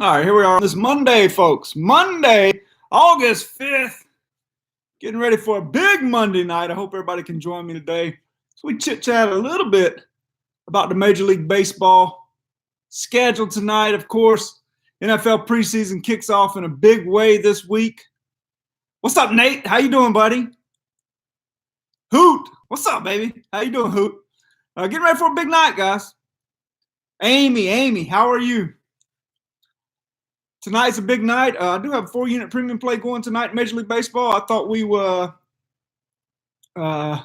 All right, here we are on this Monday, folks. Monday, August 5th. Getting ready for a big Monday night. I hope everybody can join me today. So we chit-chat a little bit about the Major League Baseball schedule tonight. Of course, NFL preseason kicks off in a big way this week. What's up, Nate? How you doing, buddy? Hoot. What's up, baby? How you doing, Hoot? Getting ready for a big night, guys. Amy, how are you? Tonight's a big night. I do have a 4-unit premium play going tonight in Major League Baseball. I thought we were I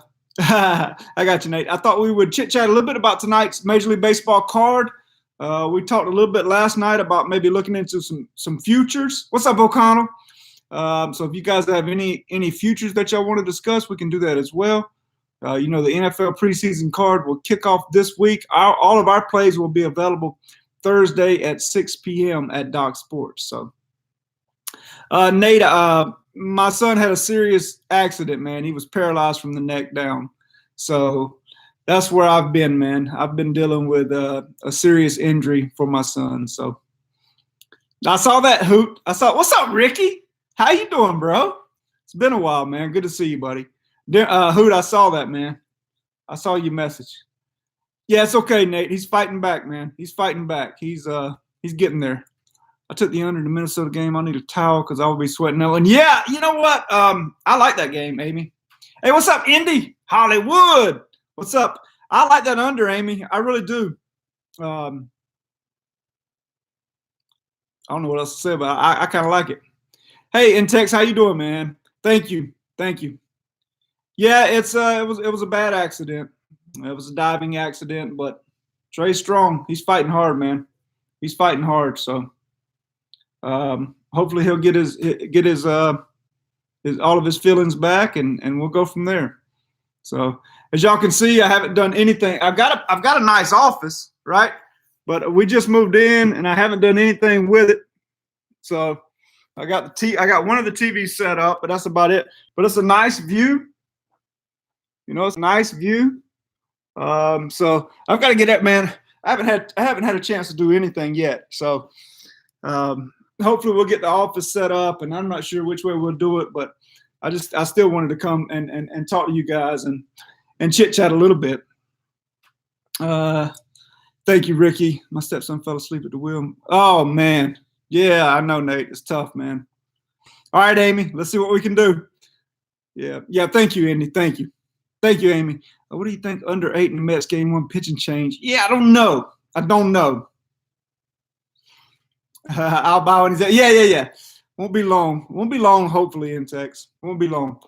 got you, Nate. I thought we would chit-chat a little bit about tonight's Major League Baseball card. We talked a little bit last night about maybe looking into some futures. What's up, O'Connell? So if you guys have any futures that y'all want to discuss, we can do that as well. The NFL preseason card will kick off this week. All of our plays will be available Thursday at 6 p.m. at Doc Sports. So, Nate, my son had a serious accident, man. He was paralyzed from the neck down. So that's where I've been, man. I've been dealing with a serious injury for my son. So I saw that, Hoot. What's up, Ricky? How you doing, bro? It's been a while, man. Good to see you, buddy. Hoot, I saw that, man. I saw your message. Yeah, it's okay, Nate. He's fighting back, man. He's fighting back. He's getting there. I took the under in the Minnesota game. I need a towel because I will be sweating that one. Yeah, you know what? I like that game, Amy. Hey, what's up, Indy? Hollywood. What's up? I like that under, Amy. I really do. I don't know what else to say, but I kind of like it. Hey, Intex, how you doing, man? Thank you. Yeah, it was a bad accident. It was a diving accident, but Trey's strong. He's fighting hard, man. He's fighting hard. So hopefully he'll get his all of his feelings back, and we'll go from there. So as y'all can see, I haven't done anything. I've got a nice office, right? But we just moved in, and I haven't done anything with it. So I got one of the TVs set up, but that's about it. But it's a nice view. It's a nice view. So I've got to get that, man. I haven't had a chance to do anything yet. So hopefully we'll get the office set up, and I'm not sure which way we'll do it, but I still wanted to come and talk to you guys and chit chat a little bit. Thank you, Ricky. My stepson fell asleep at the wheel. Oh man. Yeah, I know, Nate. It's tough, man. All right, Amy, let's see what we can do. Yeah. Thank you, Andy. Thank you, Amy. What do you think under 8 in the Mets game 1 pitching change? Yeah, I don't know. I'll buy when he's at. Yeah. Won't be long, hopefully, in Tex. Won't be long.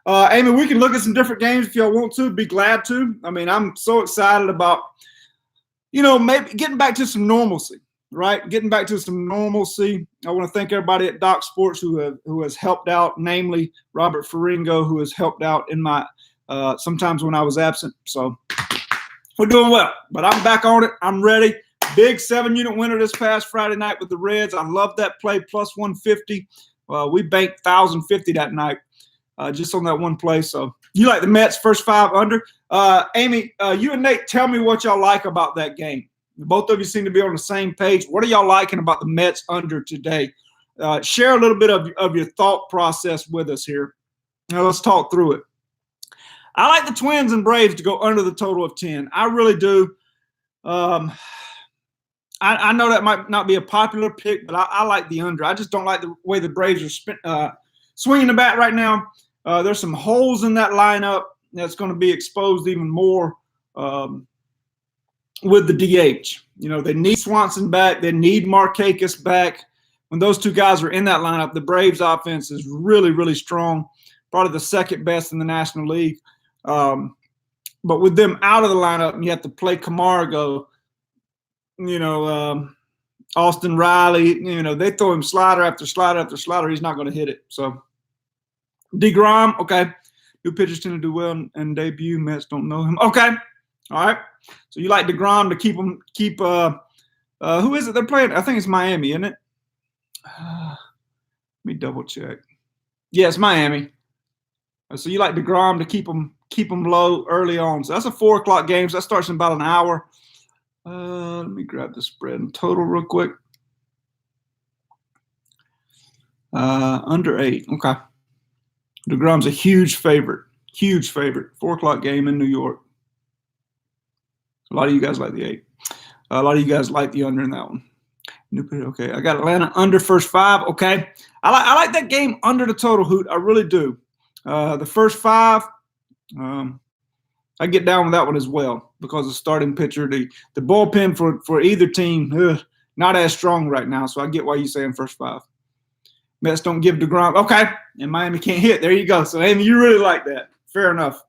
Amy, we can look at some different games if y'all want to. Be glad to. I mean, I'm so excited about, maybe getting back to some normalcy, right? Getting back to some normalcy. I want to thank everybody at Doc Sports who has helped out, namely Robert Faringo, who has helped out in my sometimes when I was absent. So we're doing well, but I'm back on it. I'm ready. Big 7-unit winner this past Friday night with the Reds. I love that play, plus 150. We banked 1,050 that night just on that one play. So you like the Mets first 5 under. Amy, you and Nate, tell me what y'all like about that game. Both of you seem to be on the same page. What are y'all liking about the Mets under today? Share a little bit of your thought process with us here. Now let's talk through it. I like the Twins and Braves to go under the total of 10. I really do. I know that might not be a popular pick, but I like the under. I just don't like the way the Braves are swinging the bat right now. There's some holes in that lineup that's going to be exposed even more with the DH. They need Swanson back. They need Markakis back. When those two guys are in that lineup, the Braves offense is really, really strong, probably the second best in the National League. But with them out of the lineup, and you have to play Camargo, Austin Riley, they throw him slider after slider after slider. He's not going to hit it. So DeGrom, okay. New pitchers tend to do well and debut. Mets don't know him. Okay. All right. So you like DeGrom to keep who is it they're playing? I think it's Miami, isn't it? Let me double check. Yeah, it's Miami. So you like DeGrom to keep them low early on. So that's a 4 o'clock game. So that starts in about an hour. Let me grab the spread and total real quick. Under 8. Okay. DeGrom's a huge favorite. Huge favorite. 4 o'clock game in New York. A lot of you guys like the 8. A lot of you guys like the under in that one. Okay, I got Atlanta under first 5. Okay, I like that game under the total, Hoot. I really do. The first 5, I get down with that one as well because the starting pitcher, the bullpen for either team, not as strong right now. So I get why you're saying first 5. Mets don't give DeGrom. Okay, and Miami can't hit. There you go. So Amy, you really like that. Fair enough.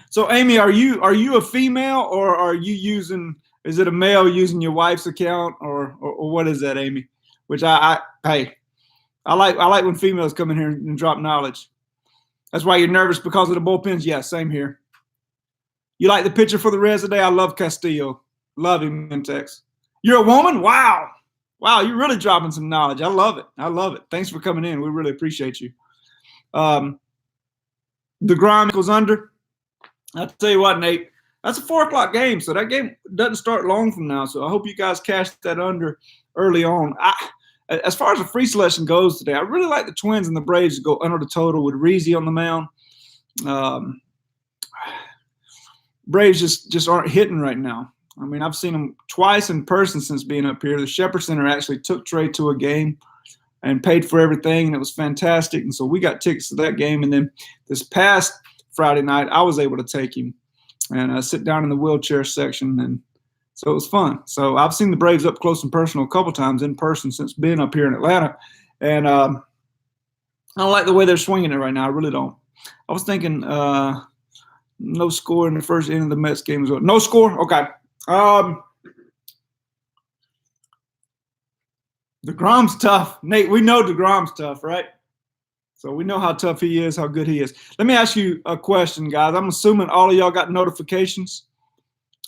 So Amy, are you a female or are you using? Is it a male using your wife's account or what is that, Amy? Which I like when females come in here and drop knowledge. That's why you're nervous because of the bullpens. Yeah, same here. You like the pitcher for the Reds today? I love Castillo. Love him in Texas. You're a woman? Wow. Wow, you're really dropping some knowledge. I love it. I love it. Thanks for coming in. We really appreciate you. DeGrom goes under. I'll tell you what, Nate. That's a 4 o'clock game, so that game doesn't start long from now. So I hope you guys cash that under early on. As far as the free selection goes today, I really like the Twins and the Braves to go under the total with Reezy on the mound. Braves just aren't hitting right now. I mean, I've seen them twice in person since being up here. The Shepherd Center actually took Trey to a game and paid for everything, and it was fantastic. And so we got tickets to that game. And then this past Friday night, I was able to take him and sit down in the wheelchair section, and so it was fun. So I've seen the Braves up close and personal a couple times in person since being up here in Atlanta, and I don't like the way they're swinging it right now. I really don't. I was thinking no score in the first inning of the Mets game as well. No score? Okay. DeGrom's tough. Nate, we know DeGrom's tough, right? So we know how tough he is, how good he is. Let me ask you a question, guys. I'm assuming all of y'all got notifications.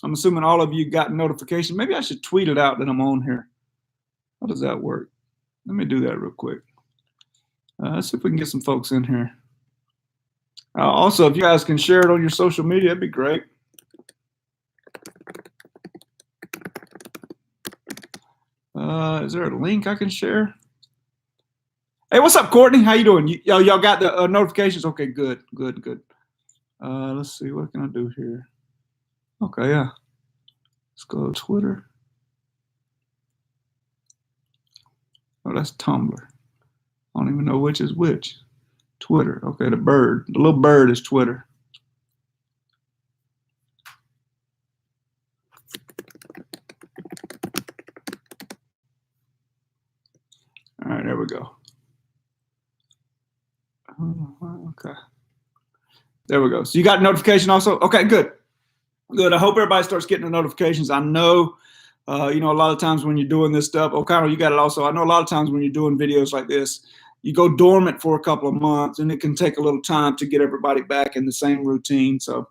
I'm assuming all of you got notifications. Maybe I should tweet it out that I'm on here. How does that work? Let me do that real quick. Let's see if we can get some folks in here. Also, if you guys can share it on your social media, that'd be great. Is there a link I can share? Hey, what's up, Courtney? How you doing? Y'all got the notifications? Okay, good. Let's see. What can I do here? Okay, yeah. Let's go to Twitter. Oh, that's Tumblr. I don't even know which is which. Twitter. Okay, the little bird is Twitter. All right, there we go. Okay. There we go. So you got a notification also? Okay, good. Good. I hope everybody starts getting the notifications. I know, a lot of times when you're doing this stuff, O'Connell, you got it also. I know a lot of times when you're doing videos like this, you go dormant for a couple of months, and it can take a little time to get everybody back in the same routine. So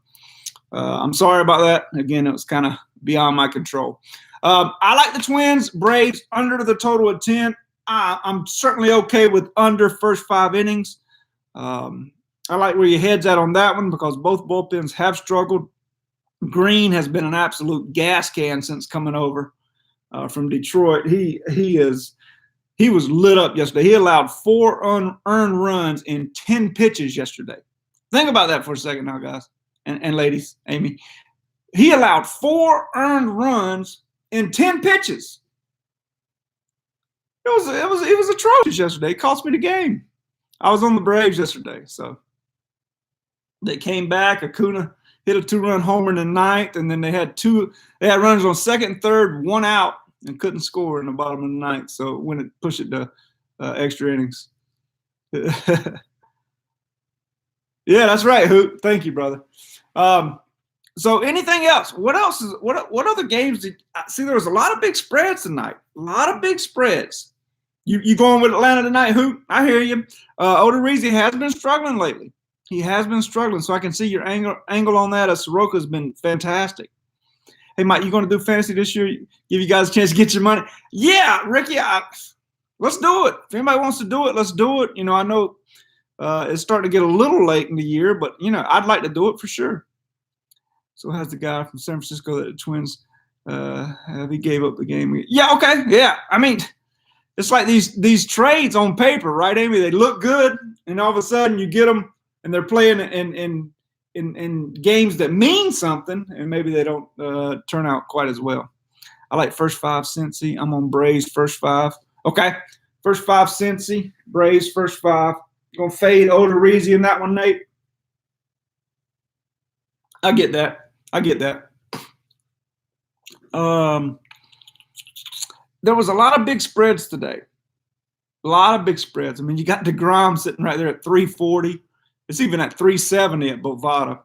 I'm sorry about that. Again, it was kind of beyond my control. I like the Twins, Braves, under the total of 10. I'm certainly okay with under first 5 innings. I like where your head's at on that one because both bullpens have struggled. Green has been an absolute gas can since coming over from Detroit. He was lit up yesterday. He allowed 4 unearned runs in 10 pitches yesterday. Think about that for a second now, guys and ladies. Amy, he allowed 4 earned runs in 10 pitches. It was atrocious yesterday. It cost me the game. I was on the Braves yesterday, so they came back. Acuna hit a 2-run homer in the 9th, and then they had runners on second and third, 1 out, and couldn't score in the bottom of the 9th. So when it pushed it to extra innings. Yeah, that's right, Hoot. Thank you, brother. So anything else? What else is what other games did see? There was a lot of big spreads tonight. A lot of big spreads. You going with Atlanta tonight, Hoot? I hear you. Odorizzi has been struggling lately. He has been struggling, so I can see your angle on that. Soroka's been fantastic. Hey, Mike, you going to do fantasy this year? Give you guys a chance to get your money? Yeah, Ricky, let's do it. If anybody wants to do it, let's do it. I know it's starting to get a little late in the year, but, I'd like to do it for sure. So how's the guy from San Francisco that the Twins he gave up the game? Yeah, okay, yeah. I mean, it's like these trades on paper, right, Amy? They look good, and all of a sudden you get them, and they're playing in games that mean something, and maybe they don't turn out quite as well. I like first five Cincy. I'm on Braves first five. Okay, first five Cincy, Braves first five. Gonna fade Odorizzi in that one, Nate. I get that. There was a lot of big spreads today. A lot of big spreads. I mean, you got DeGrom sitting right there at 340. It's even at 370 at Bovada.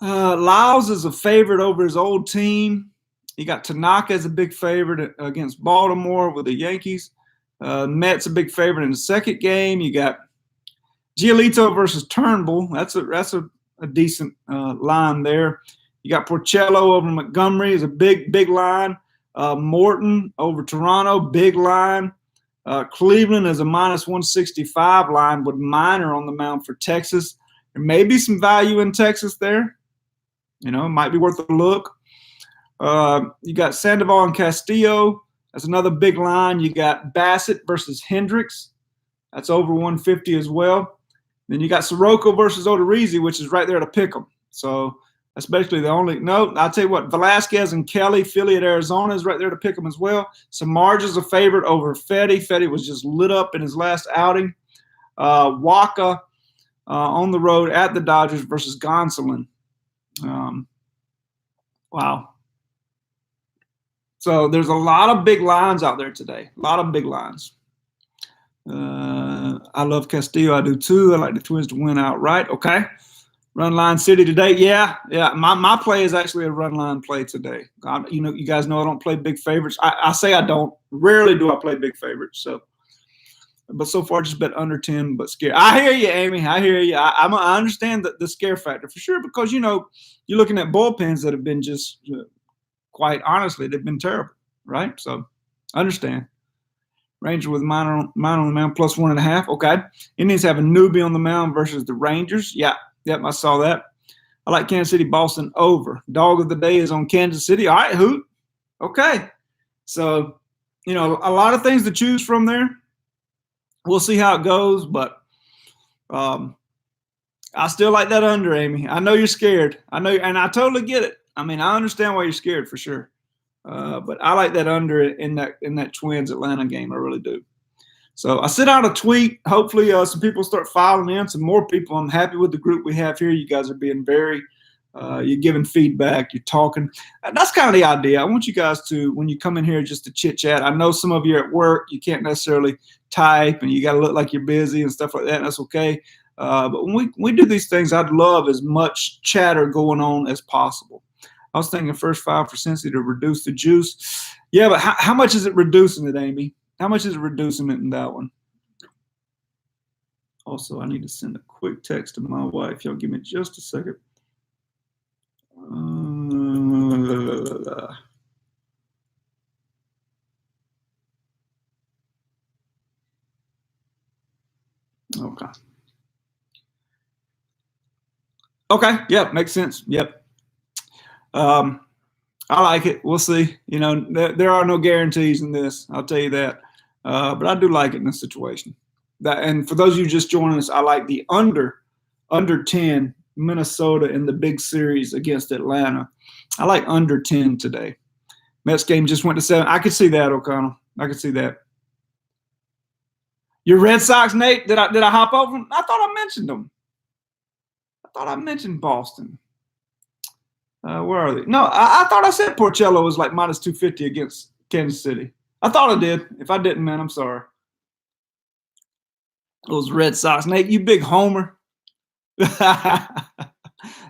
Lyles is a favorite over his old team. You got Tanaka as a big favorite against Baltimore with the Yankees. Mets a big favorite in the second game. You got Giolito versus Turnbull. That's a decent line there. You got Porcello over Montgomery is a big line. Morton over Toronto, big line. Cleveland is a minus 165 line with Minor on the mound for Texas. There may be some value in Texas there. It might be worth a look. You got Sandoval and Castillo. That's another big line. You got Bassett versus Hendricks. That's over 150 as well. Then you got Soroka versus Odorizzi, which is right there to pick them. So that's basically the only – no, I'll tell you what, Velasquez and Kelly, Philly at Arizona is right there to pick them as well. Samardzija is a favorite over Fetty. Fetty was just lit up in his last outing. Waka on the road at the Dodgers versus Gonsolin. Wow. So there's a lot of big lines out there today. A lot of big lines. I love Castillo. I do too. I like the Twins to win outright. Okay. Run line city today. Yeah. My play is actually a run line play today. You guys know I don't play big favorites. I say I don't. Rarely do I play big favorites. But so far just bet under 10, but scared. I hear you, Amy. I hear you. I understand the scare factor for sure because, you're looking at bullpens that have been just, quite honestly, they've been terrible, right? So I understand. Ranger with Minor on the mound plus 1.5. Okay. Indians have a newbie on the mound versus the Rangers. Yep, I saw that. I like Kansas City, Boston over. Dog of the day is on Kansas City. All right, Hoot. Okay. So, a lot of things to choose from there. We'll see how it goes, but I still like that under, Amy. I know you're scared. I know, and I totally get it. I mean, I understand why you're scared for sure. But I like that under in that Twins Atlanta game. I really do. So I sent out a tweet. Hopefully some people start filing in, some more people. I'm happy with the group we have here. You guys are being very you're giving feedback. You're talking. That's kind of the idea. I want you guys to, when you come in here just to chit chat, I know some of you are at work. You can't necessarily type and you got to look like you're busy and stuff like that. And that's okay. But when we do these things, I'd love as much chatter going on as possible. I was thinking first five for Cincy to reduce the juice. Yeah, but how much is it reducing it, Amy? How much is it reducing it in that one? Also, I need to send a quick text to my wife. Y'all give me just a second. Okay. Yep. Makes sense. Yep. I like it. We'll see. There are no guarantees in this. I'll tell you that. But I do like it in this situation. And for those of you just joining us, I like the under 10 Minnesota in the big series against Atlanta. I like under 10 today. Mets game just went to 7. I could see that, O'Connell. I could see that. Your Red Sox, Nate, did I hop over them? I thought I mentioned them. I thought I mentioned Boston. Where are they? No, I thought I said Porcello was like minus 250 against Kansas City. I thought I did. If I didn't, man, I'm sorry. Those Red Sox. Nate, you big homer.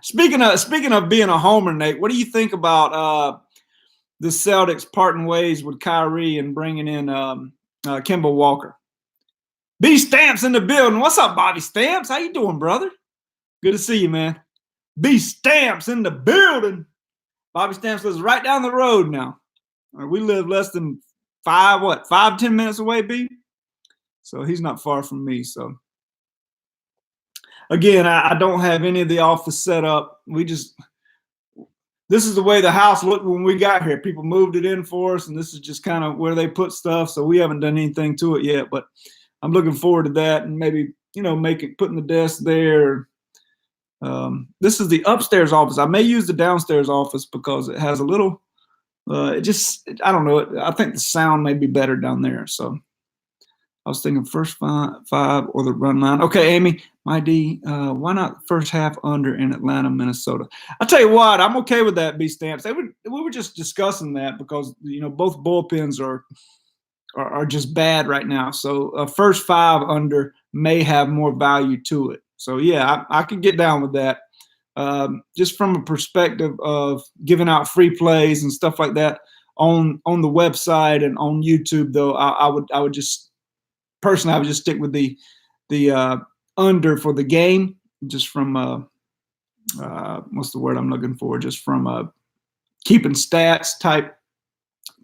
Speaking of being a homer, Nate, what do you think about the Celtics parting ways with Kyrie and bringing in Kemba Walker? B Stamps in the building. What's up, Bobby Stamps? How you doing, brother? Good to see you, man. B Stamps in the building. Bobby Stamps lives right down the road now. We live less than 5-10 minutes away, B? So he's not far from me. So again, I don't have any of the office set up. this is the way the house looked when we got here. People moved it in for us, and this is just kind of where they put stuff. So we haven't done anything to it yet, but I'm looking forward to that, and maybe, you know, putting the desk there. This is the upstairs office. I may use the downstairs office because it has a little, I don't know. I think the sound may be better down there. So I was thinking first five or the run line. Okay, Amy, my D, why not first half under in Atlanta, Minnesota? I'll tell you what, I'm okay with that, B Stamps. We were just discussing that because, you know, both bullpens are just bad right now. So first 5 under may have more value to it. So yeah, I could get down with that. Just from a perspective of giving out free plays and stuff like that on the website and on YouTube, though, I would just personally, I would just stick with the under for the game, just from what's the word I'm looking for? Just from keeping stats type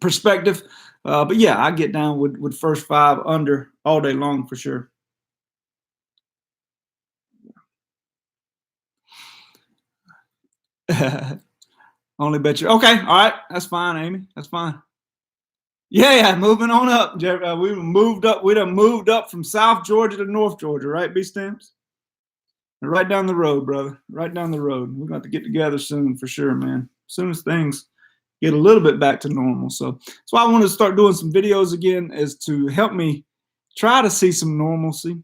perspective. But yeah, I get down with first 5 under all day long for sure. Only bet you. Okay, all right, that's fine, Amy. That's fine. Yeah, moving on up, Jeff. We moved up. We done moved up from South Georgia to North Georgia, right, B Stamps? Right down the road, brother. Right down the road. We're going to get together soon for sure, man. As soon as things get a little bit back to normal. So that's why I want to start doing some videos again, is to help me try to see some normalcy,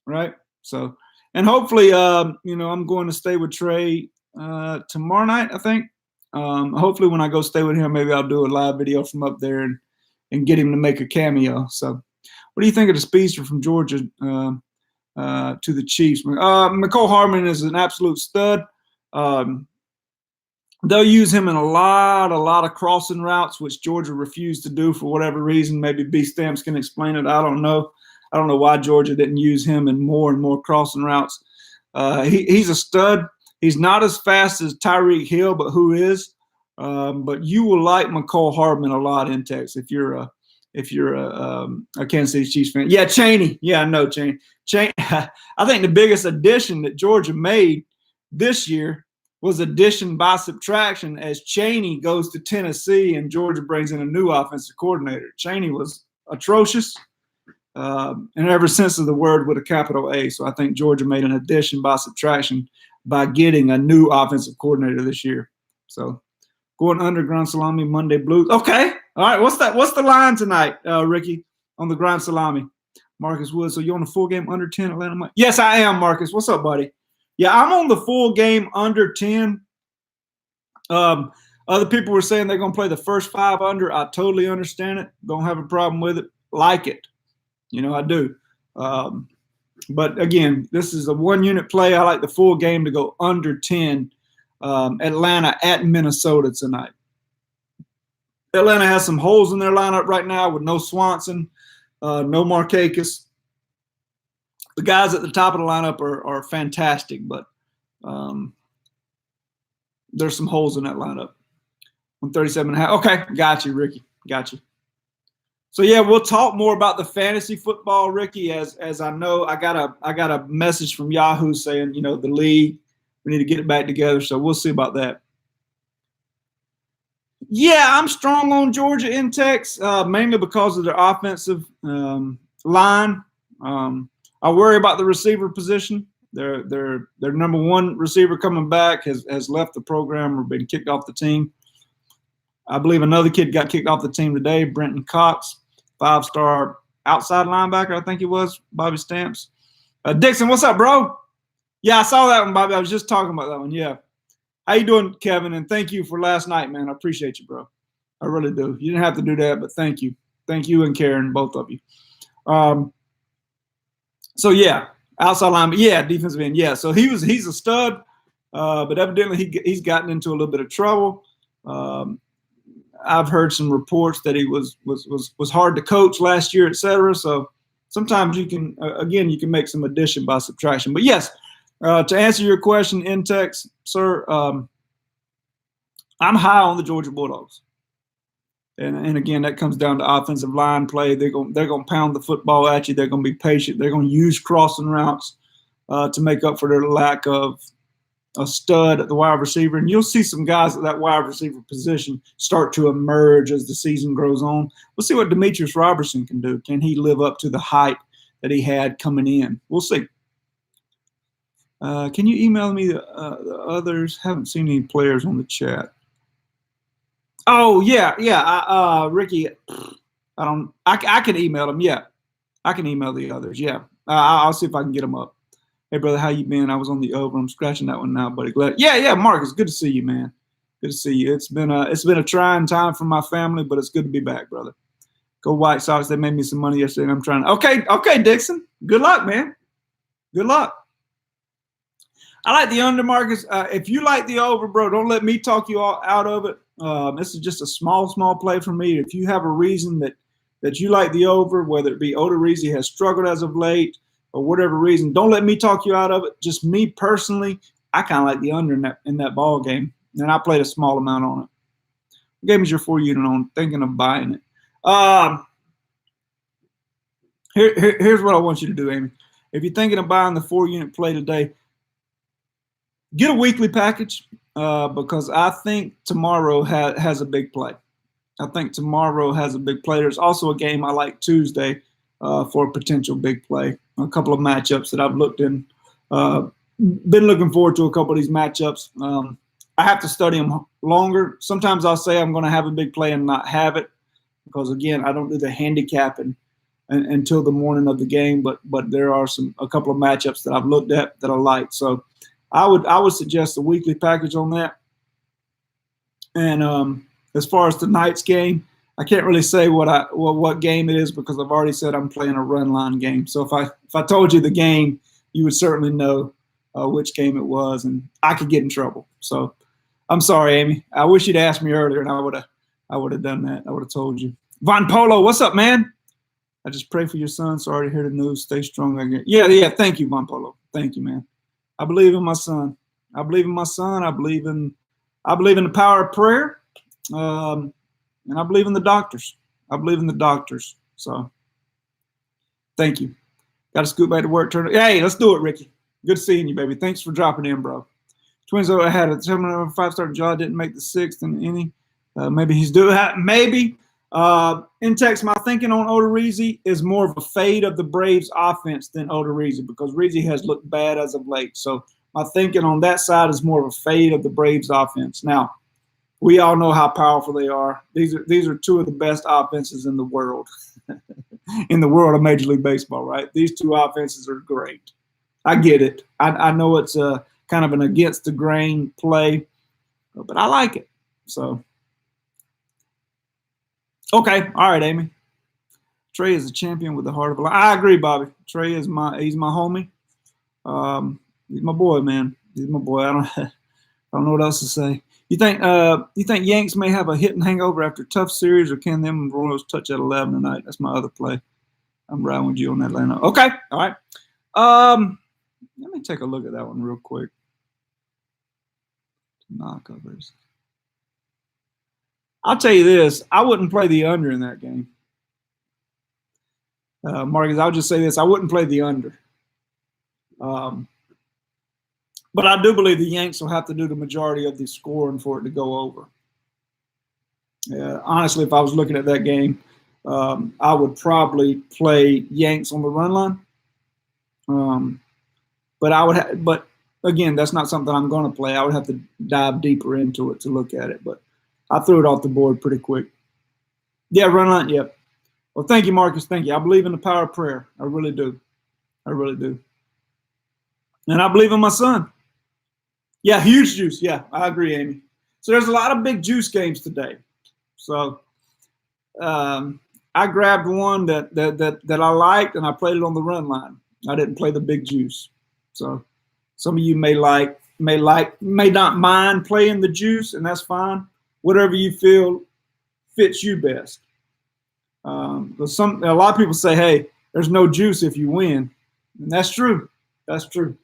right? So, and hopefully, you know, I'm going to stay with Trey tomorrow night, I think. Hopefully when I go stay with him, maybe I'll do a live video from up there and get him to make a cameo. So what do you think of the speedster from Georgia to the Chiefs? Mecole Hardman is an absolute stud. They'll use him in a lot of crossing routes, which Georgia refused to do for whatever reason. Maybe B Stamps can explain it. I don't know. I don't know why Georgia didn't use him in more and more crossing routes. He's a stud. He's not as fast as Tyreek Hill, but who is? But you will like Mecole Hardman a lot in Texas if you're a Kansas City Chiefs fan. Yeah, Chaney. Yeah, I know Chaney. I think the biggest addition that Georgia made this year was addition by subtraction, as Chaney goes to Tennessee and Georgia brings in a new offensive coordinator. Chaney was atrocious, and ever since of the word with a capital A. So I think Georgia made an addition by subtraction by getting a new offensive coordinator this year. So going under Grand Salami, Monday Blues. Okay. All right. What's that? What's the line tonight, Ricky, on the Grand Salami? Marcus Wood. So you're on the full game under 10 Atlanta? Yes, I am, Marcus. What's up, buddy? Yeah, I'm on the full game under 10. Other people were saying they're going to play the first 5 under. I totally understand it. Don't have a problem with it. Like it. You know, I do. But again, this is a 1-unit play. I like the full game to go under 10. Atlanta at Minnesota tonight. Atlanta has some holes in their lineup right now with no Swanson, no Markakis. The guys at the top of the lineup are fantastic, but there's some holes in that lineup. 137.5. Okay, got you, Ricky. Got you. So yeah, we'll talk more about the fantasy football, Ricky. As I know, I got a message from Yahoo saying, you know, the league, we need to get it back together. So we'll see about that. Yeah, I'm strong on Georgia in Tex, mainly because of their offensive line. I worry about the receiver position. Their number 1 receiver coming back has left the program or been kicked off the team. I believe another kid got kicked off the team today, Brenton Cox, 5-star outside linebacker, I think he was, Bobby Stamps. Dixon, what's up, bro? Yeah, I saw that one, Bobby. I was just talking about that one. Yeah. How you doing, Kevin? And thank you for last night, man. I appreciate you, bro. I really do. You didn't have to do that, but thank you. Thank you and Karen, both of you. So, yeah, outside linebacker. Yeah, defensive end. Yeah, so he's a stud, but evidently he's gotten into a little bit of trouble. I've heard some reports that he was hard to coach last year, et cetera. So sometimes you can make some addition by subtraction. But yes, to answer your question, Intex, sir, I'm high on the Georgia Bulldogs. And again, that comes down to offensive line play. They're gonna pound the football at you. They're gonna be patient. They're gonna use crossing routes to make up for their lack of a stud at the wide receiver, and you'll see some guys at that wide receiver position start to emerge as the season grows on. We'll see what Demetrius Robertson can do. Can he live up to the hype that he had coming in? We'll see. Can you email me the others? Haven't seen any players on the chat. Oh yeah. Ricky, I can email them. Yeah, I can email the others. Yeah, I'll see if I can get them up. Hey brother, how you been? I was on the over. I'm scratching that one now, buddy. Glad. Yeah, Marcus. Good to see you, man. Good to see you. It's been a trying time for my family, but it's good to be back, brother. Go White Sox. They made me some money yesterday, and I'm trying. Okay, Dixon. Good luck, man. Good luck. I like the under, Marcus. If you like the over, bro, don't let me talk you all out of it. This is just a small play for me. If you have a reason that you like the over, whether it be Odorizzi has struggled as of late or whatever reason, don't let me talk you out of it. Just me personally, I kind of like the under in that ball game, and I played a small amount on it. What game is your 4-unit on? Thinking of buying it. Here's what I want you to do, Amy. If you're thinking of buying the 4-unit play today, get a weekly package because I think tomorrow has a big play. I think tomorrow has a big play. There's also a game I like Tuesday for a potential big play. A couple of matchups that I've looked in. Been looking forward to a couple of these matchups. I have to study them longer. Sometimes I'll say I'm going to have a big play and not have it because, again, I don't do the handicapping until the morning of the game. But there are a couple of matchups that I've looked at that I like. So I would suggest a weekly package on that. And as far as tonight's game, I can't really say what game it is because I've already said I'm playing a run line game. So if I told you the game, you would certainly know which game it was, and I could get in trouble. So I'm sorry, Amy. I wish you'd asked me earlier, and I would have done that. I would have told you. Von Polo, what's up, man? I just pray for your son. Sorry to hear the news. Stay strong again. Yeah. Thank you, Von Polo. Thank you, man. I believe in my son. I believe in my son. I believe in the power of prayer. And I believe in the doctors. So thank you. Got to scoot back to work. Hey, let's do it, Ricky. Good seeing you, baby. Thanks for dropping in, bro. Twins had a 5-star jaw, didn't make the 6th in any. Maybe he's doing that. Maybe. In text, my thinking on Odorizzi is more of a fade of the Braves offense than Odorizzi because Rizzi has looked bad as of late. So my thinking on that side is more of a fade of the Braves offense. Now, we all know how powerful they are. These are two of the best offenses in the world, in the world of Major League Baseball, right? These two offenses are great. I get it. I know it's a kind of an against the grain play, but I like it. So, okay. All right, Amy. Trey is a champion with the heart of a lion. I agree, Bobby. Trey is he's my homie. He's my boy, man. He's my boy. I don't know what else to say. You think Yanks may have a hitting hangover after a tough series, or can them Royals touch at 11 tonight? That's my other play. I'm riding with you on Atlanta. Okay, all right. Let me take a look at that one real quick. Knockovers. I'll tell you this: I wouldn't play the under in that game. Marcus, I'll just say this: I wouldn't play the under. But I do believe the Yanks will have to do the majority of the scoring for it to go over. Honestly, if I was looking at that game, I would probably play Yanks on the run line. But again, that's not something I'm going to play. I would have to dive deeper into it to look at it. But I threw it off the board pretty quick. Yeah, run line. Yep. Well, thank you, Marcus. Thank you. I believe in the power of prayer. I really do. And I believe in my son. Yeah, huge juice. Yeah, I agree, Amy. So there's a lot of big juice games today. So I grabbed one that I liked, and I played it on the run line. I didn't play the big juice. So some of you may not mind playing the juice, and that's fine. Whatever you feel fits you best. But a lot of people say, "Hey, there's no juice if you win," and that's true. That's true.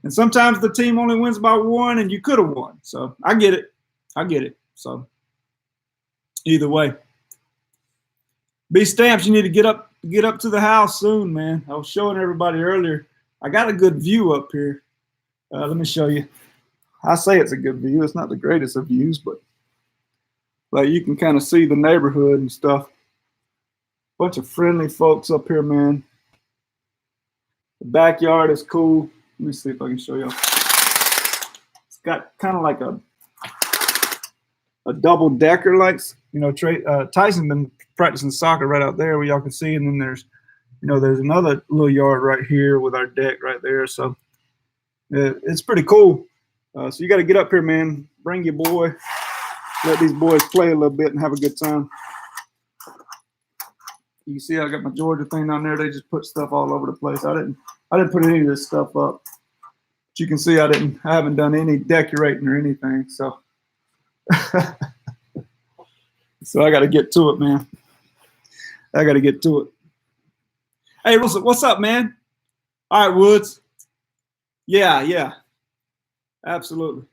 And sometimes the team only wins by 1, and you could have won. So I get it. So either way, B Stamps, you need to get up to the house soon, man. I was showing everybody earlier. I got a good view up here. Let me show you. I say it's a good view. It's not the greatest of views, but like you can kind of see the neighborhood and stuff. Bunch of friendly folks up here, man. The backyard is cool. Let me see if I can show you. It's got kind of like a double decker, like, you know, Tyson been practicing soccer right out there where y'all can see, and then there's another little yard right here with our deck right there. So it's pretty cool. So you got to get up here, man. Bring your boy. Let these boys play a little bit and have a good time. You can see I got my Georgia thing down there. They just put stuff all over the place. I didn't put any of this stuff up. But you can see I haven't done any decorating or anything. So so I got to get to it, man. I got to get to it. Hey, what's up, man? All right, Woods. Yeah. Absolutely.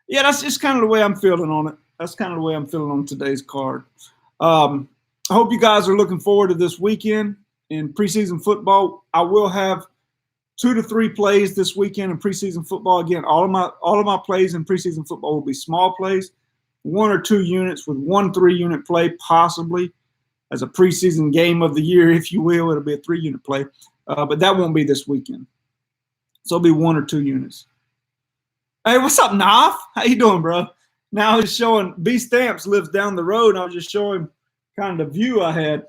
Yeah, that's just kind of the way I'm feeling on it. That's kind of the way I'm feeling on today's card. I hope you guys are looking forward to this weekend in preseason football. I will have 2 to 3 plays this weekend in preseason football. Again, all of my plays in preseason football will be small plays, 1 or 2 units with 1 3-unit play possibly as a preseason game of the year, if you will. It'll be a 3-unit play, but that won't be this weekend. So it'll be 1 or 2 units. Hey, what's up, Naf? How you doing, bro? Now he's showing B Stamps lives down the road. And I was just showing kind of the view I had.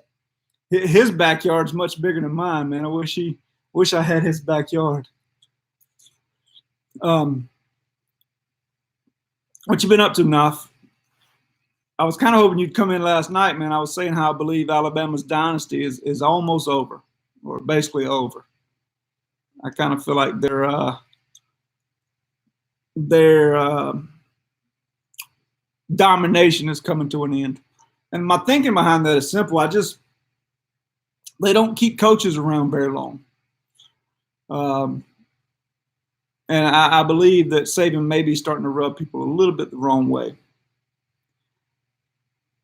His backyard's much bigger than mine, man. I wish I had his backyard. What you been up to, Naf? I was kind of hoping you'd come in last night, man. I was saying how I believe Alabama's dynasty is almost over, or basically over. I kind of feel like their domination is coming to an end. And my thinking behind that is simple. They don't keep coaches around very long. And I believe that Saban may be starting to rub people a little bit the wrong way.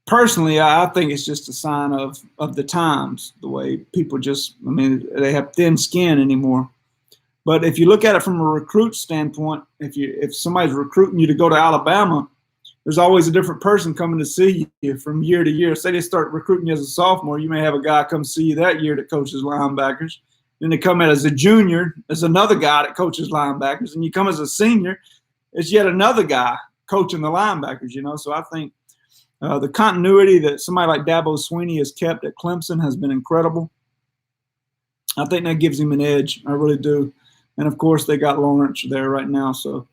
Personally, I think it's just a sign of the times, the way people they have thin skin anymore. But if you look at it from a recruit standpoint, if somebody's recruiting you to go to Alabama, there's always a different person coming to see you from year to year. Say they start recruiting you as a sophomore, you may have a guy come see you that year that coaches linebackers. Then they come in as a junior, there's another guy that coaches linebackers. And you come as a senior, it's yet another guy coaching the linebackers, you know. So I think the continuity that somebody like Dabo Swinney has kept at Clemson has been incredible. I think that gives him an edge. I really do. And, of course, they got Lawrence there right now. So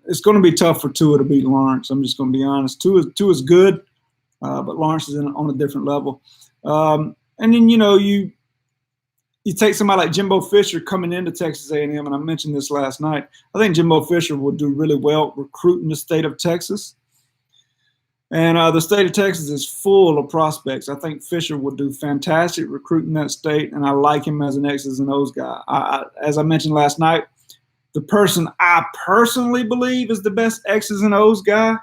it's going to be tough for Tua to beat Lawrence. I'm just going to be honest. Tua is good, but Lawrence is on a different level. And then, you know, you take somebody like Jimbo Fisher coming into Texas A&M, and I mentioned this last night. I think Jimbo Fisher will do really well recruiting the state of Texas. And the state of Texas is full of prospects. I think Fisher will do fantastic recruiting that state, and I like him as an X's and O's guy. As I mentioned last night, the person I personally believe is the best X's and O's guy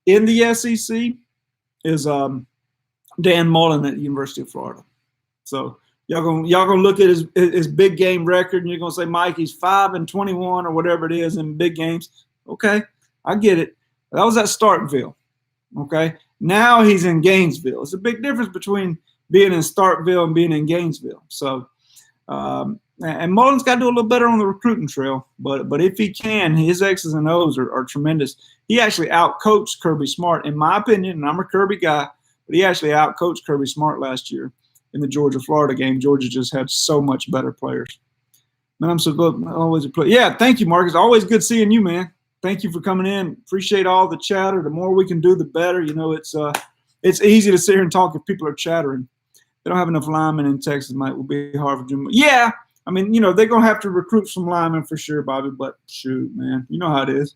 in the SEC is Dan Mullen at the University of Florida. So y'all gonna look at his big game record, and you're gonna say, Mike, he's 5-21 or whatever it is in big games. Okay, I get it. That was at Starkville. Okay, now he's in Gainesville. It's a big difference between being in Starkville and being in Gainesville. So, and Mullen's got to do a little better on the recruiting trail. But if he can, his X's and O's are tremendous. He actually outcoached Kirby Smart, in my opinion, and I'm a Kirby guy, but he actually outcoached Kirby Smart last year in the Georgia-Florida game. Georgia just had so much better players. Man, I'm so good. Always a player. Yeah, thank you, Marcus. Always good seeing you, man. Thank you for coming in. Appreciate all the chatter. The more we can do, the better. You know, it's easy to sit here and talk if people are chattering. They don't have enough linemen in Texas, Mike. Will be hard for them. Yeah, I mean, you know, they're going to have to recruit some linemen for sure, Bobby. But shoot, man, you know how it is.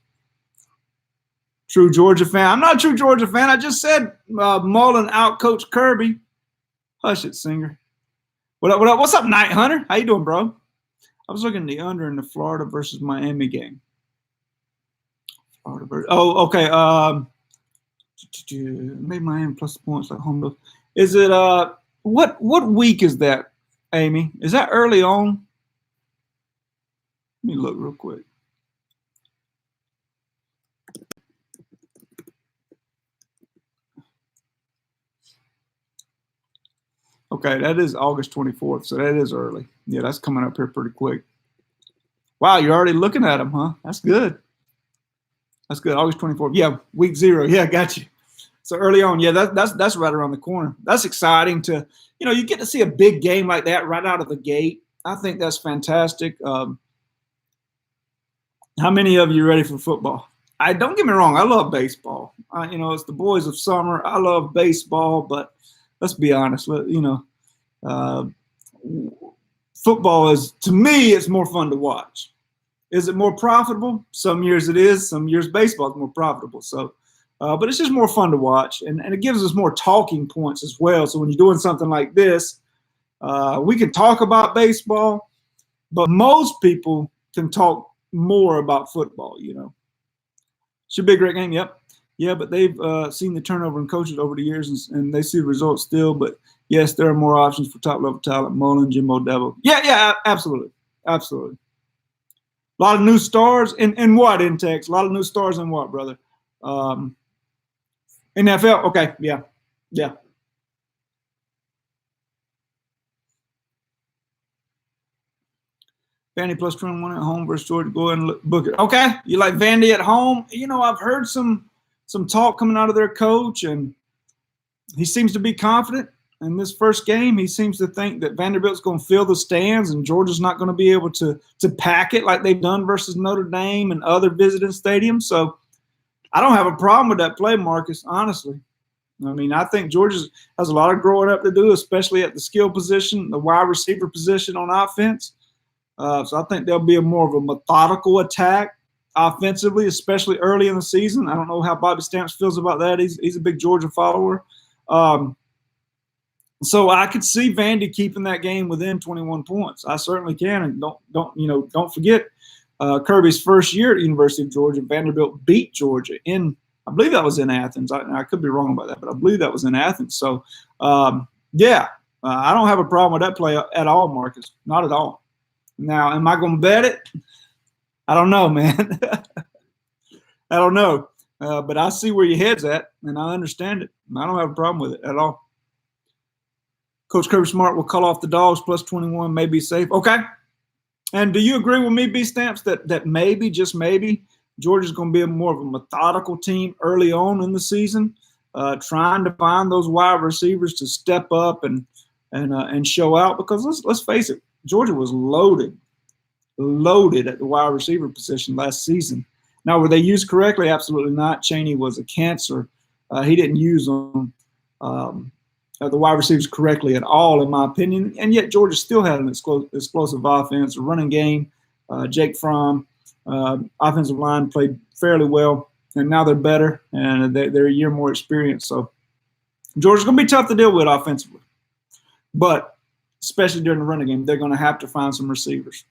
True Georgia fan. I'm not a true Georgia fan. I just said Mullen outcoached Kirby. Hush it, Singer. What's up, Night Hunter? How you doing, bro? I was looking at the under in the Florida versus Miami game. Oh, okay. Maybe Miami plus points like home. Is it what week is that, Amy? Is that early on? Let me look real quick. Okay, that is August 24th, so that is early. Yeah, that's coming up here pretty quick. Wow, you're already looking at them, huh? That's good. That's good. August 24th. Yeah, week 0. Yeah, got you. So early on, yeah, that's right around the corner. That's exciting to, you get to see a big game like that right out of the gate. I think that's fantastic. How many of you are ready for football? I don't get me wrong. I love baseball. It's the boys of summer. I love baseball, but let's be honest. Uh, football is, to me, it's more fun to watch. Is it more profitable? Some years it is. Some years baseball is more profitable. So, but it's just more fun to watch, and it gives us more talking points as well. So when you're doing something like this, we can talk about baseball, but most people can talk more about football. Should be a great game. Yep. Yeah, but they've seen the turnover in coaches over the years, and they see the results still. But yes, there are more options for top-level talent. Mullen, Jimbo Devil. Yeah, absolutely. Absolutely. A lot of new stars in what, in Tex? A lot of new stars in what, brother? NFL? Okay, yeah. Vandy plus 21 at home versus Georgia. Go ahead and book it. Okay, you like Vandy at home? I've heard some talk coming out of their coach, and he seems to be confident in this first game. He seems to think that Vanderbilt's going to fill the stands, and Georgia's not going to be able to pack it like they've done versus Notre Dame and other visiting stadiums. So I don't have a problem with that play, Marcus, honestly. I mean, I think Georgia has a lot of growing up to do, especially at the skill position, the wide receiver position on offense. So I think there'll be more of a methodical attack offensively, especially early in the season. I don't know how Bobby Stamps feels about that. He's a big Georgia follower. So I could see Vandy keeping that game within 21 points. I certainly can. And don't forget Kirby's first year at the University of Georgia. Vanderbilt beat Georgia I believe that was in Athens. I could be wrong about that, but I believe that was in Athens. So I don't have a problem with that play at all, Marcus. Not at all. Now, am I going to bet it? I don't know, man. I don't know. But I see where your head's at, and I understand it. I don't have a problem with it at all. Coach Kirby Smart will call off the Dogs plus 21, may be safe. Okay. And do you agree with me, B Stamps, that maybe, just maybe, Georgia's going to be more of a methodical team early on in the season, trying to find those wide receivers to step up and show out? Because let's face it, Georgia was loaded at the wide receiver position last season. Now, were they used correctly? Absolutely not. Chaney was a cancer. He didn't use them, the wide receivers correctly at all, in my opinion. And yet Georgia still had an explosive offense, a running game. Jake Fromm, offensive line played fairly well, and now they're better, and they're a year more experienced. So Georgia's going to be tough to deal with offensively. But especially during the running game, they're going to have to find some receivers.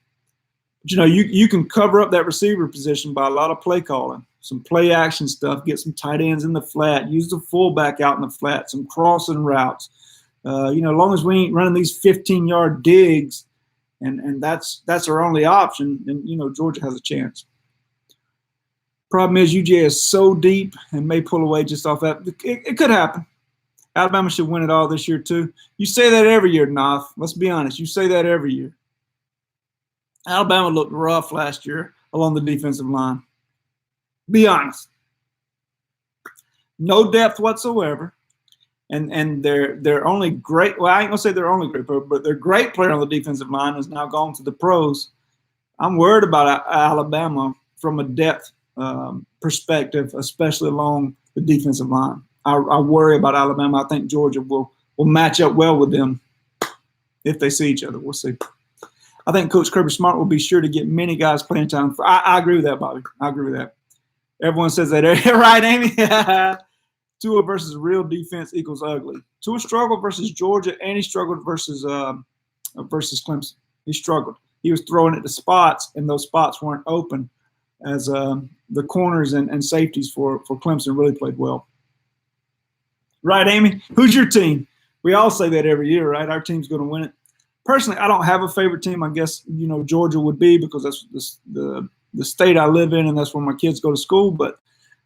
But, you can cover up that receiver position by a lot of play calling, some play action stuff, get some tight ends in the flat, use the fullback out in the flat, some crossing routes. As long as we ain't running these 15-yard digs, and that's our only option, then, Georgia has a chance. Problem is UGA is so deep and may pull away just off that. It could happen. Alabama should win it all this year, too. You say that every year, Knopf. Let's be honest. You say that every year. Alabama looked rough last year along the defensive line. Be honest. No depth whatsoever. And their only great – well, I ain't going to say their only great player, but their great player on the defensive line has now gone to the pros. I'm worried about Alabama from a depth perspective, especially along the defensive line. I worry about Alabama. I think Georgia will match up well with them if they see each other. We'll see. I think Coach Kirby Smart will be sure to get many guys playing time. I agree with that, Bobby. I agree with that. Everyone says that. Right, Amy? Tua versus real defense equals ugly. Tua struggled versus Georgia, and he struggled versus Clemson. He struggled. He was throwing at the spots, and those spots weren't open as the corners and safeties for Clemson really played well. Right, Amy? Who's your team? We all say that every year, right? Our team's going to win it. personally, I don't have a favorite team. I guess, Georgia would be because that's the state I live in and that's where my kids go to school. But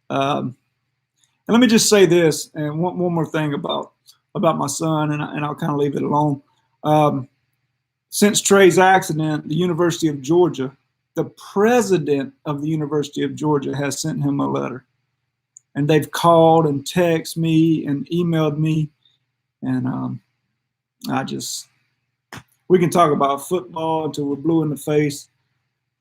and let me just say this, and one more thing about my son, and I'll kind of leave it alone. Since Trey's accident, the University of Georgia, the president of the University of Georgia has sent him a letter. And they've called and texted me and emailed me. And we can talk about football until we're blue in the face.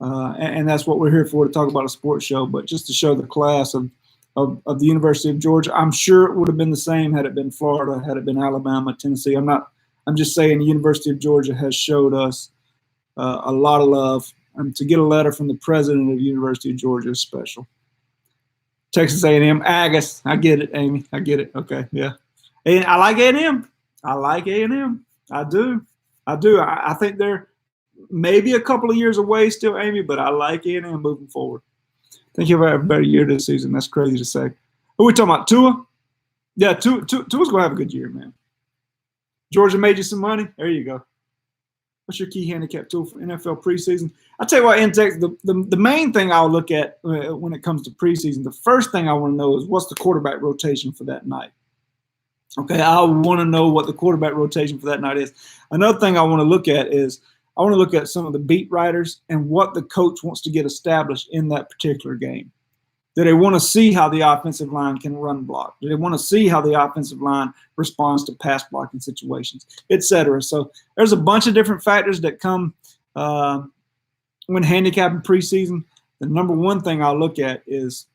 And that's what we're here for, to talk about a sports show, but just to show the class of the University of Georgia. I'm sure it would have been the same had it been Florida, had it been Alabama, Tennessee. I'm just saying the University of Georgia has showed us a lot of love. And to get a letter from the president of the University of Georgia is special. Texas A&M, Aggies. I get it, Amy. I get it. Okay, yeah. And I like A&M. I like A&M. I do. I think they're maybe a couple of years away still, Amy, but I like A&M moving forward. I think he'll have a better year this season. That's crazy to say. Who are we talking about? Tua? Yeah, Tua's going to have a good year, man. Georgia made you some money. There you go. What's your key handicap tool for NFL preseason? I'll tell you what, Intex, the main thing I'll look at when it comes to preseason, the first thing I want to know is what's the quarterback rotation for that night. Okay, I want to know what the quarterback rotation for that night is. Another thing I want to look at is I want to look at some of the beat writers and what the coach wants to get established in that particular game. Do they want to see how the offensive line can run block? Do they want to see how the offensive line responds to pass blocking situations, et cetera? So there's a bunch of different factors that come when handicapping preseason. The number one thing I'll look at is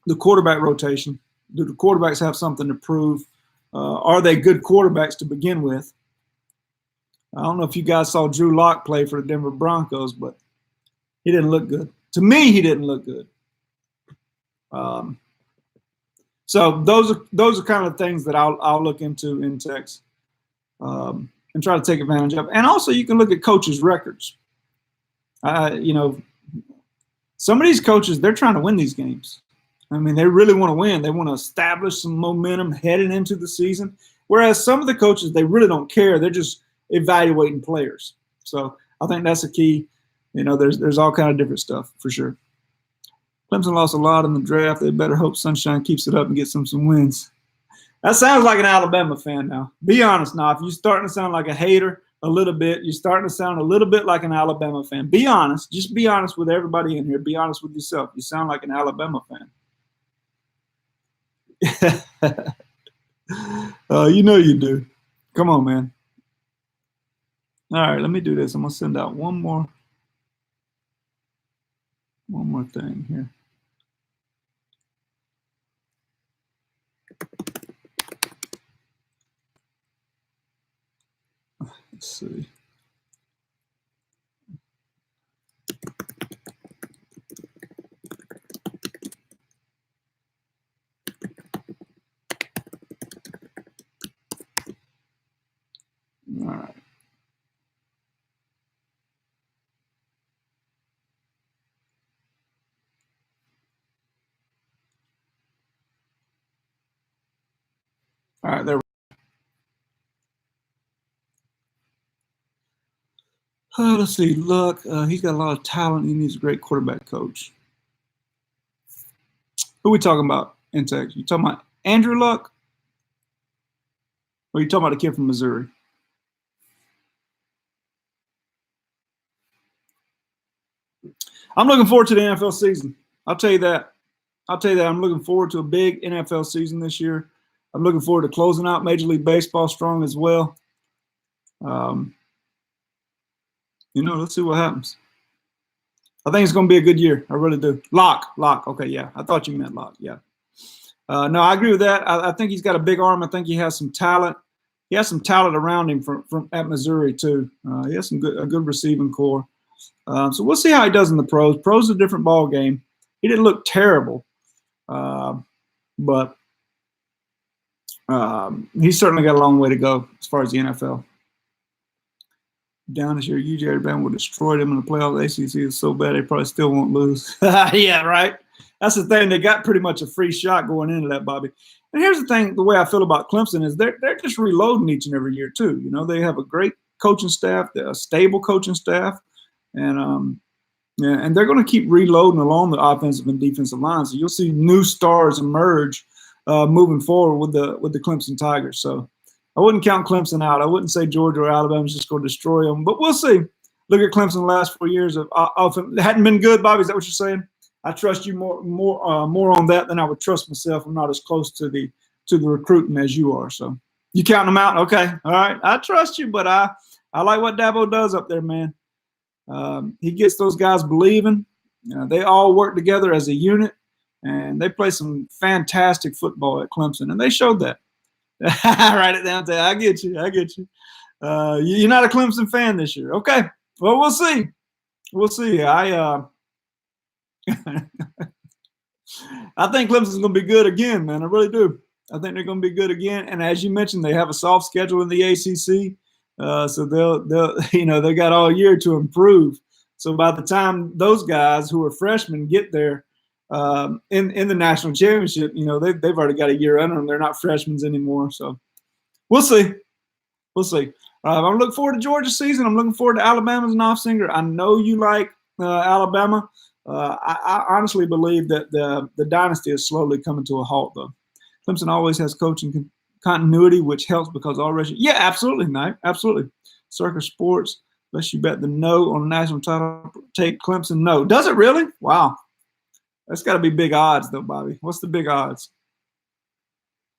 the quarterback rotation. Do the quarterbacks have something to prove? Are they good quarterbacks to begin with? I don't know if you guys saw Drew Lock play for the Denver Broncos, but he didn't look good. To me, he didn't look good. So those are kind of things that I'll look into in text and try to take advantage of. And also, you can look at coaches' records. Some of these coaches, they're trying to win these games. I mean, they really want to win. They want to establish some momentum heading into the season. Whereas some of the coaches, they really don't care. They're just evaluating players. So I think that's a key. There's all kind of different stuff for sure. Clemson lost a lot in the draft. They better hope Sunshine keeps it up and gets some wins. That sounds like an Alabama fan now. Be honest now. If you're starting to sound like a hater a little bit, you're starting to sound a little bit like an Alabama fan. Be honest. Just be honest with everybody in here. Be honest with yourself. You sound like an Alabama fan. You do. Come on, man. All right, let me do this. I'm going to send out one more thing here. Let's see. All right. All right, there we go. Let's see. Luck, he's got a lot of talent. He needs a great quarterback coach. Who are we talking about in Texas? You talking about Andrew Luck? Or are you talking about a kid from Missouri? I'm looking forward to the NFL season. I'll tell you that. I'm looking forward to a big NFL season this year. I'm looking forward to closing out Major League Baseball strong as well. Let's see what happens. I think it's going to be a good year. I really do. Lock. Okay, yeah. I thought you meant Lock. Yeah. No, I agree with that. I think he's got a big arm. I think he has some talent. He has some talent around him from at Missouri too. He has a good receiving core. So we'll see how he does in the pros. Pros is a different ball game. He didn't look terrible, but he's certainly got a long way to go as far as the NFL. Down this year, UJ Alabama will destroy them in the playoffs. The ACC is so bad they probably still won't lose. Yeah, right. That's the thing. They got pretty much a free shot going into that, Bobby. And here's the thing: the way I feel about Clemson is they're just reloading each and every year too. They have a great coaching staff, a stable coaching staff, and yeah, and they're going to keep reloading along the offensive and defensive line. So you'll see new stars emerge moving forward with the Clemson Tigers. So I wouldn't count Clemson out. I wouldn't say Georgia or Alabama's just going to destroy them, but we'll see. Look at Clemson the last 4 years of offense. It hadn't been good, Bobby. Is that what you're saying? I trust you more on that than I would trust myself. I'm not as close to the recruiting as you are. So you counting them out? Okay, all right. I trust you, but I like what Dabo does up there, man. He gets those guys believing. They all work together as a unit, and they play some fantastic football at Clemson, and they showed that. Write it down there. I get you. You're not a Clemson fan this year. Okay. Well, we'll see. We'll see. I think Clemson's going to be good again, man. I really do. I think they're going to be good again. And as you mentioned, they have a soft schedule in the ACC, so they'll they got all year to improve. So by the time those guys who are freshmen get there in the national championship, they've already got a year under them. They're not freshmen anymore. So we'll see. We'll see. I'm looking forward to Georgia's season. I'm looking forward to Alabama's Knopfsinger. I know you like Alabama. I honestly believe that the dynasty is slowly coming to a halt, though. Clemson always has coaching continuity, which helps because already. Yeah, absolutely, Knight. Absolutely. Circus Sports, unless you bet the no on the national title, take Clemson no. Does it really? Wow. That's got to be big odds, though, Bobby. What's the big odds?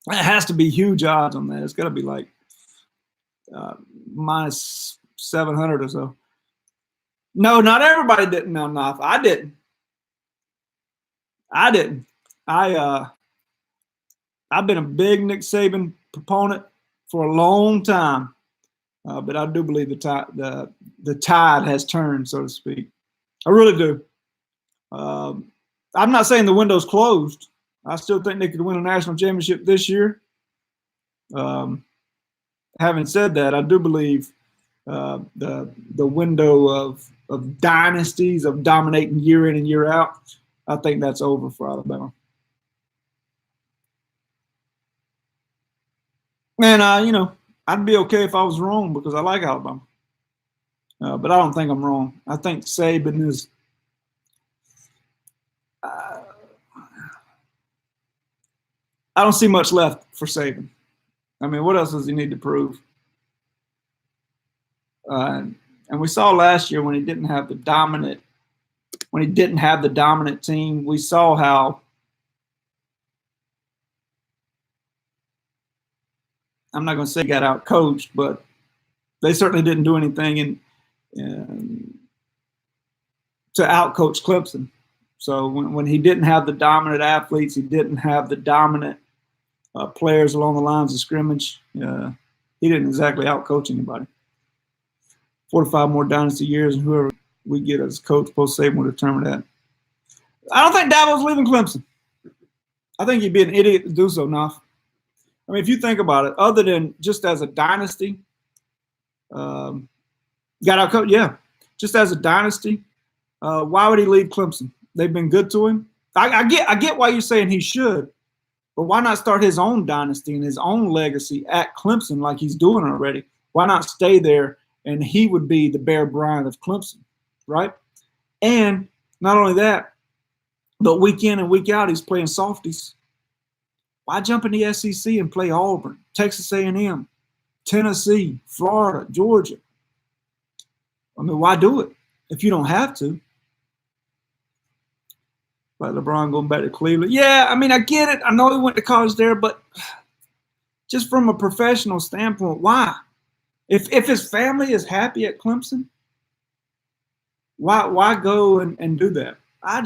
It has to be huge odds on that. It's got to be like minus 700 or so. No, not everybody didn't know enough. I didn't. I've been a big Nick Saban proponent for a long time, but I do believe the tide has turned, so to speak. I really do. I'm not saying the window's closed. I still think they could win a national championship this year. Having said that, I do believe the window of dynasties, of dominating year in and year out, I think that's over for Alabama. And I'd be okay if I was wrong because I like Alabama, but I don't think I'm wrong. I think Saban is. I don't see much left for Saban. I mean, what else does he need to prove? And we saw last year when he didn't have the dominant team, we saw how I'm not going to say got out coached, but they certainly didn't do anything to out coach Clemson. So when he didn't have the dominant athletes, he didn't have the dominant players along the lines of scrimmage, he didn't exactly out coach anybody. 4 to 5 more dynasty years, and whoever we get as coach post Saban will determine that. I don't think Dabo's leaving Clemson. I think he'd be an idiot to do so, Naf. I mean, if you think about it, other than just as a dynasty, got out coach, yeah, just as a dynasty, why would he leave Clemson? They've been good to him. I get why you're saying he should, but why not start his own dynasty and his own legacy at Clemson like he's doing already? Why not stay there and he would be the Bear Bryant of Clemson, right? And not only that, but week in and week out he's playing softies. Why jump in the SEC and play Auburn, Texas A&M, Tennessee, Florida, Georgia? I mean, why do it if you don't have to? Like LeBron going back to Cleveland. Yeah, I mean, I get it. I know he went to college there, but just from a professional standpoint, why? If his family is happy at Clemson, why go and do that? I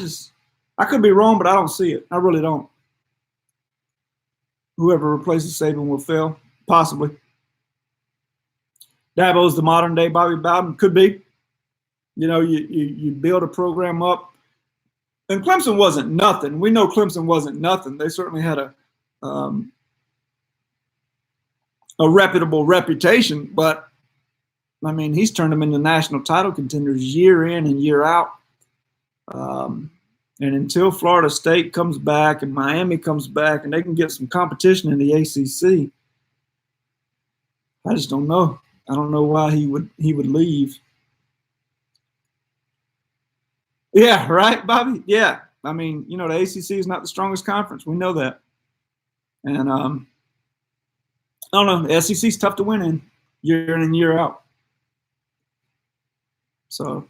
could be wrong, but I don't see it. I really don't. Whoever replaces Saban will fail, possibly. Dabo's the modern day Bobby Bowden, could be. You build a program up, and Clemson wasn't nothing. We know Clemson wasn't nothing. They certainly had a reputable reputation, but I mean, he's turned them into national title contenders year in and year out. And until Florida State comes back and Miami comes back and they can get some competition in the ACC, I just don't know. I don't know why he would leave. Yeah, right, Bobby. Yeah, I mean, you know, the ACC is not the strongest conference. We know that, and I don't know. The SEC is tough to win in year in and year out. So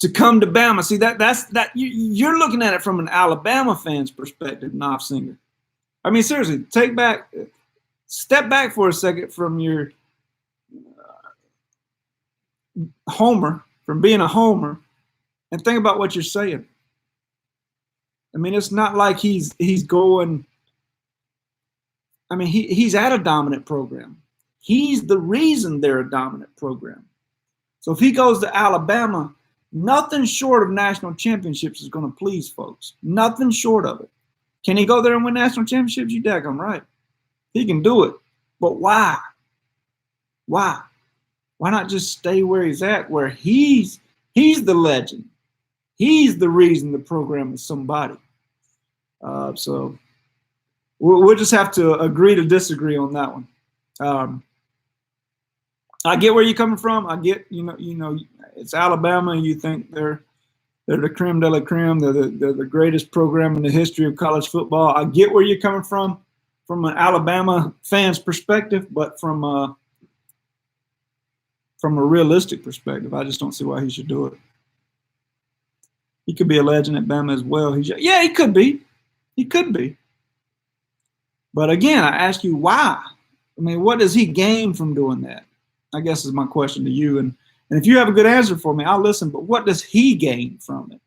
to come to Bama, see that's you're looking at it from an Alabama fan's perspective, Knopfsinger. I mean, seriously, step back for a second from your homer, from being a homer, and think about what you're saying. I mean, it's not like he's going. I mean, he's at a dominant program. He's the reason they're a dominant program. So if he goes to Alabama, nothing short of national championships is going to please folks. Nothing short of it. Can he go there and win national championships? You daggone right. He can do it. But why? Why? Why not just stay where he's at, where he's the legend. He's the reason the program is somebody. So we'll just have to agree to disagree on that one. I get where you're coming from. I get, you know, it's Alabama, and you think they're the creme de la creme. They're the greatest program in the history of college football. I get where you're coming from an Alabama fan's perspective, but from a realistic perspective, I just don't see why he should do it. He could be a legend at Bama as well. Yeah, he could be. He could be. But again, I ask you why. I mean, what does he gain from doing that? I guess is my question to you. And if you have a good answer for me, I'll listen. But what does he gain from it?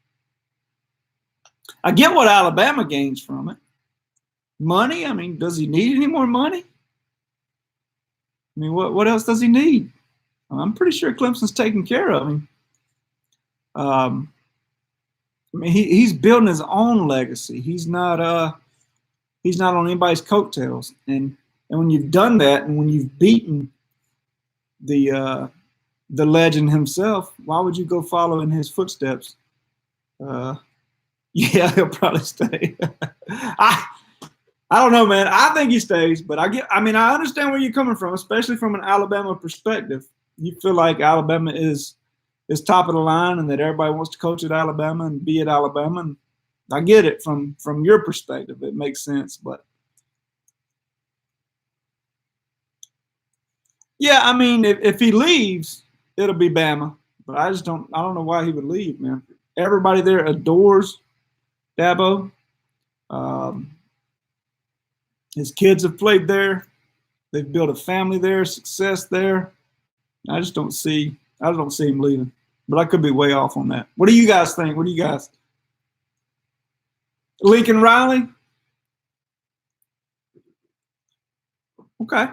I get what Alabama gains from it. Money? I mean, does he need any more money? I mean, what else does he need? I'm pretty sure Clemson's taking care of him. I mean, he's building his own legacy. He's not on anybody's coattails. And when you've done that, and when you've beaten the legend himself, why would you go follow in his footsteps? Yeah, he'll probably stay. I don't know, man. I think he stays, but I mean, I understand where you're coming from, especially from an Alabama perspective. You feel like Alabama is top of the line, and that everybody wants to coach at Alabama and be at Alabama. And I get it from your perspective. It makes sense, but yeah, I mean, if he leaves, it'll be Bama. But I don't know why he would leave, man. Everybody there adores Dabo. His kids have played there. They've built a family there, success there. I don't see him leaving. But I could be way off on that. What do you guys think? What do you guys? Lincoln Riley? Okay.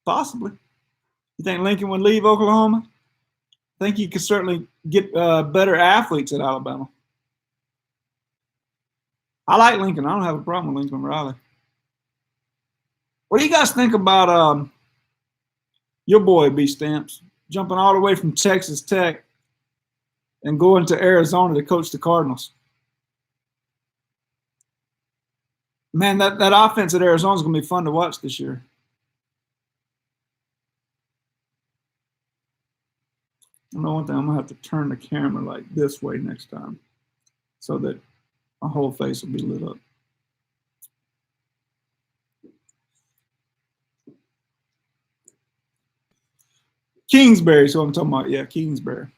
Possibly. You think Lincoln would leave Oklahoma? I think you could certainly get better athletes at Alabama. I like Lincoln. I don't have a problem with Lincoln Riley. What do you guys think about your boy B Stamps jumping all the way from Texas Tech and going to Arizona to coach the Cardinals? Man, that offense at Arizona is going to be fun to watch this year. I know one thing, I'm going to have to turn the camera like this way next time so that my whole face will be lit up. Kingsbury is what I'm talking about. Yeah, Kingsbury.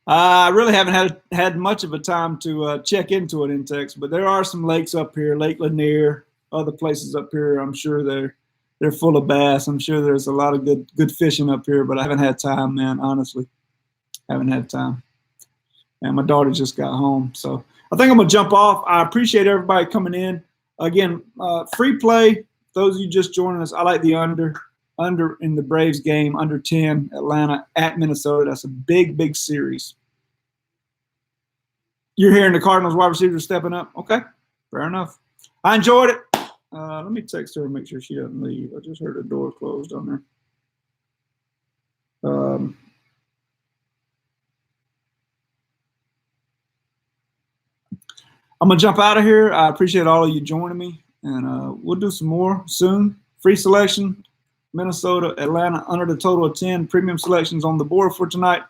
I really haven't had much of a time to check into it in Texas, but there are some lakes up here, Lake Lanier, other places up here. I'm sure they're full of bass. I'm sure there's a lot of good fishing up here, but I haven't had time, man. Honestly, haven't had time. And my daughter just got home, so I think I'm gonna jump off. I appreciate everybody coming in. Again, free play. Those of you just joining us, I like the under in the Braves game, under 10, Atlanta at Minnesota. That's a big series. You're hearing the Cardinals wide receivers stepping up. Okay, fair enough. I enjoyed it. Let me text her and make sure she doesn't leave. I just heard the door closed on there. I'm going to jump out of here. I appreciate all of you joining me, and we'll do some more soon. Free selection, Minnesota, Atlanta, under the total of 10. Premium selections on the board for tonight.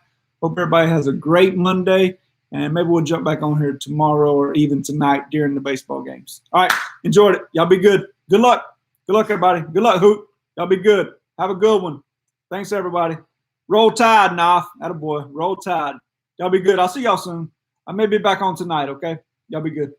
Hope everybody has a great Monday, and maybe we'll jump back on here tomorrow or even tonight during the baseball games. All right, enjoyed it. Y'all be good. Good luck. Good luck, everybody. Good luck, Hoot. Y'all be good. Have a good one. Thanks, everybody. Roll Tide, Noff. Attaboy. Roll Tide. Y'all be good. I'll see y'all soon. I may be back on tonight, okay? Y'all be good.